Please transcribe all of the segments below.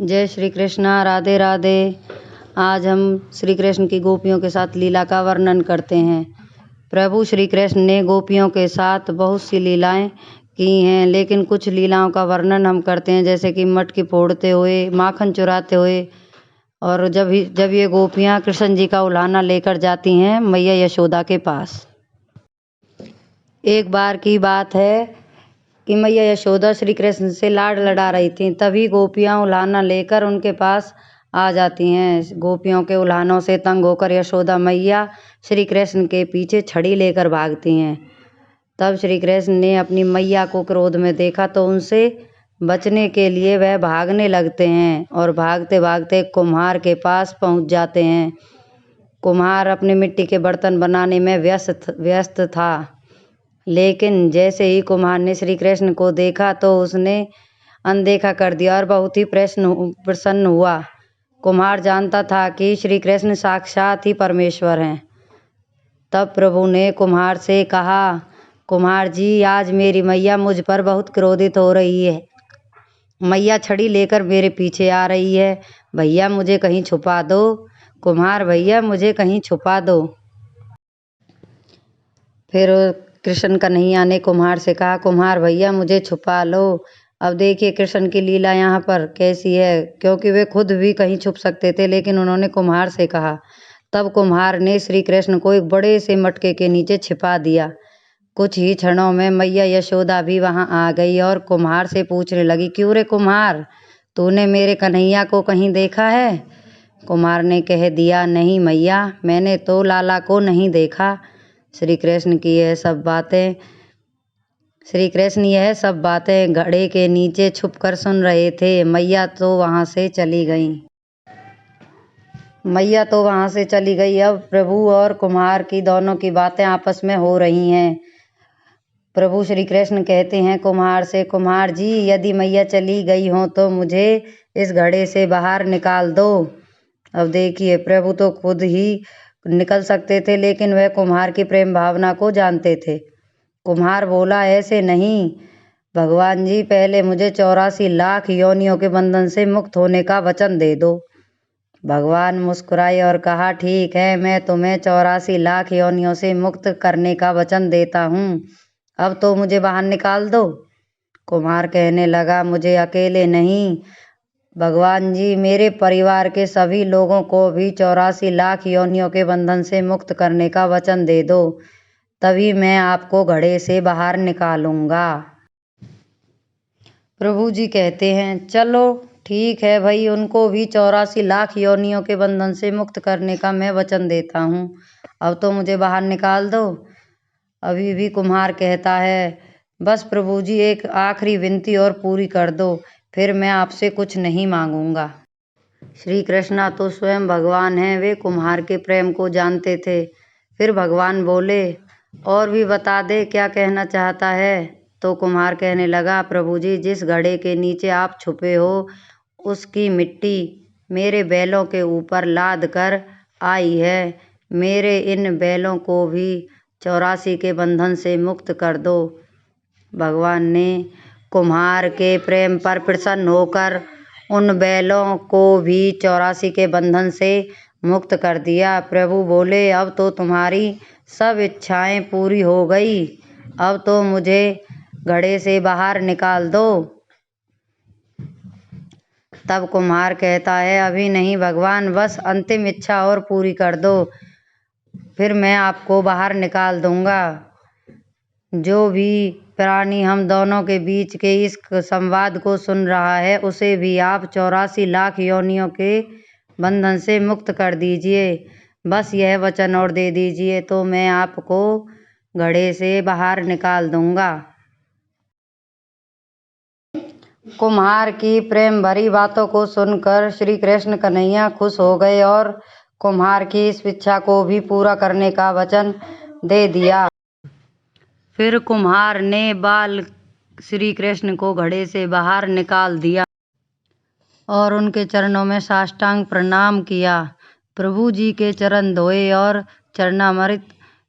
जय श्री कृष्णा, राधे राधे। आज हम श्री कृष्ण की गोपियों के साथ लीला का वर्णन करते हैं। प्रभु श्री कृष्ण ने गोपियों के साथ बहुत सी लीलाएं की हैं, लेकिन कुछ लीलाओं का वर्णन हम करते हैं, जैसे कि मटकी फोड़ते हुए, माखन चुराते हुए, और जब ये गोपियां कृष्ण जी का उल्हाना लेकर जाती हैं मैया यशोदा के पास। एक बार की बात है कि मैया यशोदा श्री कृष्ण से लाड लड़ा रही थी। तभी गोपियां उल्हाना लेकर उनके पास आ जाती हैं। गोपियों के उल्हानों से तंग होकर यशोदा मैया श्री कृष्ण के पीछे छड़ी लेकर भागती हैं। तब श्री कृष्ण ने अपनी मैया को क्रोध में देखा तो उनसे बचने के लिए वह भागने लगते हैं और भागते भागते कुम्हार के पास पहुंच जाते हैं। कुम्हार अपने मिट्टी के बर्तन बनाने में व्यस्त था, लेकिन जैसे ही कुम्हार ने श्री कृष्ण को देखा तो उसने अनदेखा कर दिया और बहुत ही प्रसन्न हुआ। कुम्हार जानता था कि श्री कृष्ण साक्षात ही परमेश्वर हैं। तब प्रभु ने कुम्हार से कहा, कुम्हार जी, आज मेरी मैया मुझ पर बहुत क्रोधित हो रही है। मैया छड़ी लेकर मेरे पीछे आ रही है। भैया मुझे कहीं छुपा दो। कुम्हार भैया मुझे कहीं छुपा दो। फिर कृष्ण कन्हैया ने कुम्हार से कहा, कुम्हार भैया मुझे छुपा लो। अब देखिए कृष्ण की लीला यहाँ पर कैसी है, क्योंकि वे खुद भी कहीं छुप सकते थे, लेकिन उन्होंने कुम्हार से कहा। तब कुम्हार ने श्री कृष्ण को एक बड़े से मटके के नीचे छिपा दिया। कुछ ही क्षणों में मैया यशोदा भी वहाँ आ गई और कुम्हार से पूछने लगी, क्यों रे कुम्हार, तूने मेरे कन्हैया को कहीं देखा है? कुम्हार ने कह दिया, नहीं मैया, मैंने तो लाला को नहीं देखा। श्री कृष्ण यह सब बातें घड़े के नीचे छुपकर सुन रहे थे। मैया तो वहाँ से चली गई। अब प्रभु और कुम्हार की दोनों की बातें आपस में हो रही हैं। प्रभु श्री कृष्ण कहते हैं कुम्हार से, कुम्हार जी, यदि मैया चली गई हो तो मुझे इस घड़े से बाहर निकाल दो। अब देखिए, प्रभु तो खुद ही निकल सकते थे, लेकिन वह कुम्हार की प्रेम भावना को जानते थे। कुम्हार बोला, ऐसे नहीं भगवान जी, पहले मुझे 84 लाख योनियों के बंधन से मुक्त होने का वचन दे दो। भगवान मुस्कुराए और कहा, ठीक है, मैं तुम्हें 84 लाख योनियों से मुक्त करने का वचन देता हूँ। अब तो मुझे बाहर निकाल दो। कुम्हार कहने लगा, मुझे अकेले नहीं भगवान जी, मेरे परिवार के सभी लोगों को भी 84 लाख योनियों के बंधन से मुक्त करने का वचन दे दो, तभी मैं आपको घड़े से बाहर निकालूंगा। प्रभु जी कहते हैं, चलो ठीक है भाई, उनको भी 84 लाख योनियों के बंधन से मुक्त करने का मैं वचन देता हूँ। अब तो मुझे बाहर निकाल दो। अभी भी कुम्हार कहता है, बस प्रभु जी, एक आखिरी विनती और पूरी कर दो, फिर मैं आपसे कुछ नहीं मांगूंगा। श्री कृष्णा तो स्वयं भगवान हैं, वे कुम्हार के प्रेम को जानते थे। फिर भगवान बोले, और भी बता दे क्या कहना चाहता है। तो कुम्हार कहने लगा, प्रभु जी, जिस घड़े के नीचे आप छुपे हो उसकी मिट्टी मेरे बैलों के ऊपर लाद कर आई है। मेरे इन बैलों को भी 84 के बंधन से मुक्त कर दो। भगवान ने कुम्हार के प्रेम पर प्रसन्न होकर उन बैलों को भी 84 के बंधन से मुक्त कर दिया। प्रभु बोले, अब तो तुम्हारी सब इच्छाएं पूरी हो गई, अब तो मुझे घड़े से बाहर निकाल दो। तब कुम्हार कहता है, अभी नहीं भगवान, बस अंतिम इच्छा और पूरी कर दो, फिर मैं आपको बाहर निकाल दूंगा। जो भी प्राणी हम दोनों के बीच के इस संवाद को सुन रहा है, उसे भी आप 84 लाख योनियों के बंधन से मुक्त कर दीजिए। बस यह वचन और दे दीजिए तो मैं आपको घड़े से बाहर निकाल दूंगा। कुम्हार की प्रेम भरी बातों को सुनकर श्री कृष्ण कन्हैया खुश हो गए और कुम्हार की इस इच्छा को भी पूरा करने का वचन दे दिया। फिर कुम्हार ने बाल श्री कृष्ण को घड़े से बाहर निकाल दिया और उनके चरणों में साष्टांग प्रणाम किया। प्रभु जी के चरण धोए और चरणामृत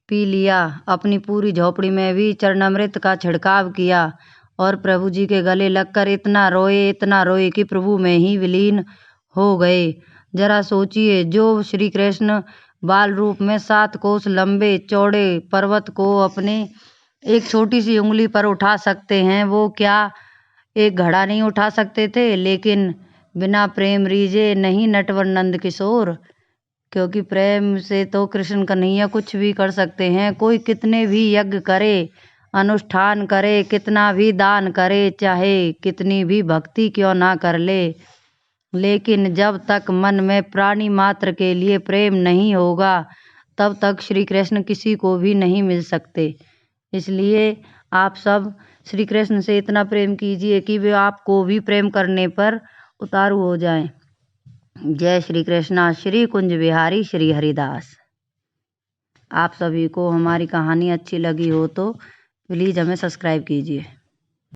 पी लिया। अपनी पूरी झोपड़ी में भी चरणामृत का छिड़काव किया और प्रभु जी के गले लगकर इतना रोए कि प्रभु में ही विलीन हो गए। जरा सोचिए, जो श्री कृष्ण बाल रूप में 7 कोस लंबे चौड़े पर्वत को अपने एक छोटी सी उंगली पर उठा सकते हैं, वो क्या एक घड़ा नहीं उठा सकते थे? लेकिन बिना प्रेम रीझे नहीं नटवर नंद किशोर, क्योंकि प्रेम से तो कृष्ण कन्हैया कुछ भी कर सकते हैं। कोई कितने भी यज्ञ करे, अनुष्ठान करे, कितना भी दान करे, चाहे कितनी भी भक्ति क्यों ना कर ले, लेकिन जब तक मन में प्राणी मात्र के लिए प्रेम नहीं होगा, तब तक श्री कृष्ण किसी को भी नहीं मिल सकते। इसलिए आप सब श्री कृष्ण से इतना प्रेम कीजिए कि वे आपको भी प्रेम करने पर उतारू हो जाएं। जय श्री कृष्णा। श्री कुंज बिहारी श्री हरिदास। आप सभी को हमारी कहानी अच्छी लगी हो तो प्लीज़ हमें सब्सक्राइब कीजिए।